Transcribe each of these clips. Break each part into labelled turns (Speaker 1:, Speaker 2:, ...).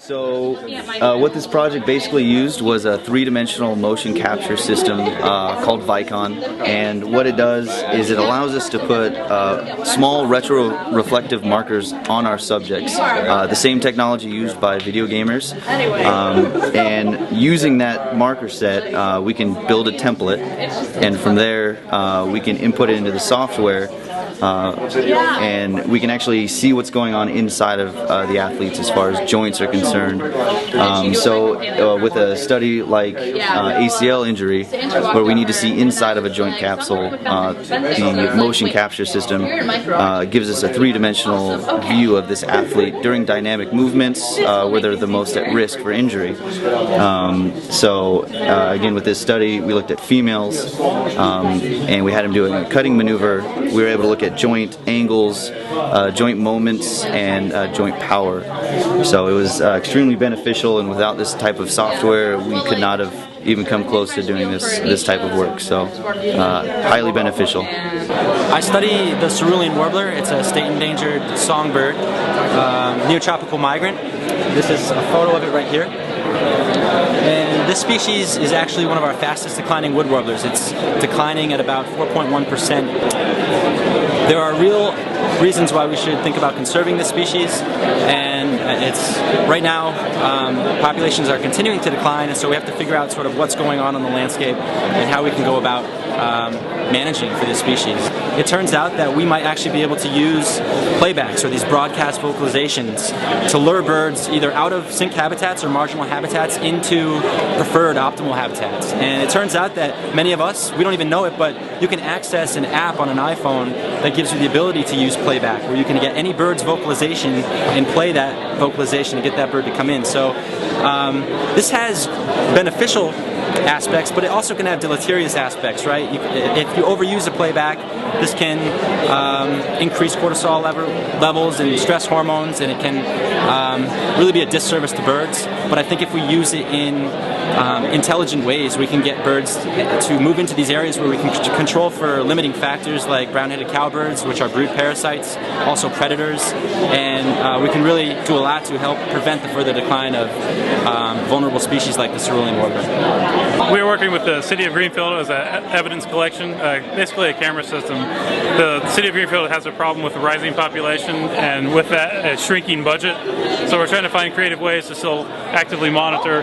Speaker 1: So what this project basically used was a three-dimensional motion capture system called Vicon, and what it does is it allows us to put small retro-reflective markers on our subjects, the same technology used by video gamers, and using that marker set we can build a template, and from there we can input it into the software and we can actually see what's going on inside of the athletes as far as joints are concerned. With a study like ACL injury, where we need to see inside of a joint capsule, the motion capture system gives us a three-dimensional view of this athlete during dynamic movements where they're the most at risk for injury. Again, with this study, we looked at females and we had them doing a cutting maneuver. We were able to look at joint angles, joint moments, and joint power. So it was extremely beneficial, and without this type of software we could not have even come close to doing this type of work. So highly beneficial.
Speaker 2: I study the cerulean warbler. It's a state endangered songbird, neotropical migrant. This is a photo of it right here. And this species is actually one of our fastest declining wood warblers. It's declining at about 4.1%. There are real reasons why we should think about conserving this species, and right now populations are continuing to decline, and so we have to figure out sort of what's going on the landscape and how we can go about managing for this species. It turns out that we might actually be able to use playbacks, or these broadcast vocalizations, to lure birds either out of sync habitats or marginal habitats into preferred optimal habitats. And it turns out that many of us, we don't even know it, but you can access an app on an iPhone that gives you the ability to use playback, where you can get any bird's vocalization and play that vocalization to get that bird to come in. So this has beneficial aspects, but it also can have deleterious aspects, right? If you overuse a playback, this can increase cortisol levels and stress hormones, and it can really be a disservice to birds. But I think if we use it in intelligent ways, we can get birds to move into these areas where we can control for limiting factors like brown-headed cowbirds, which are brood parasites, also predators, and we can really do a lot to help prevent the further decline of vulnerable species like the cerulean warbler.
Speaker 3: We're working with the City of Greenfield as an evidence collection, basically a camera system. The City of Greenfield has a problem with the rising population, and with that, a shrinking budget. So we're trying to find creative ways to still actively monitor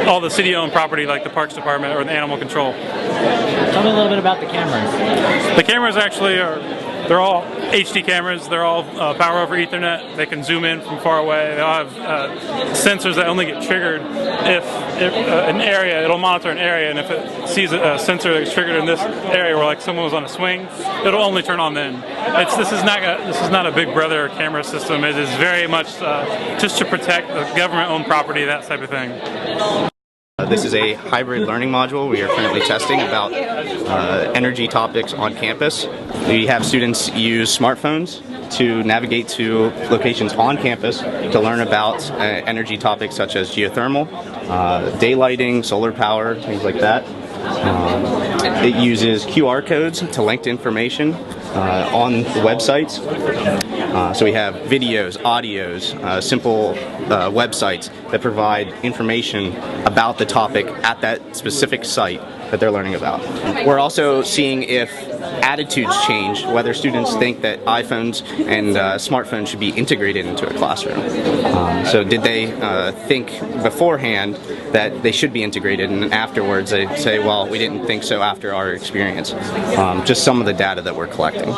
Speaker 3: all the city-owned property like the Parks Department or the Animal Control.
Speaker 2: Tell me a little bit about the cameras.
Speaker 3: The cameras actually they're all HD cameras. They're all power over Ethernet. They can zoom in from far away. They all have sensors that only get triggered if an area, it'll monitor an area, and if it sees a sensor that's triggered in this area where like someone was on a swing, it'll only turn on then. This is not a Big Brother camera system. It is very much just to protect the government-owned property, that type of thing.
Speaker 4: This is a hybrid learning module we are currently testing about energy topics on campus. We have students use smartphones to navigate to locations on campus to learn about energy topics such as geothermal, daylighting, solar power, things like that. It uses QR codes to link to information on the websites. So we have videos, audios, simple websites that provide information about the topic at that specific site that they're learning about. We're also seeing if attitudes change, whether students think that iPhones and smartphones should be integrated into a classroom. So did they think beforehand that they should be integrated, and afterwards they say, well, we didn't think so after our experience. Just some of the data that we're collecting.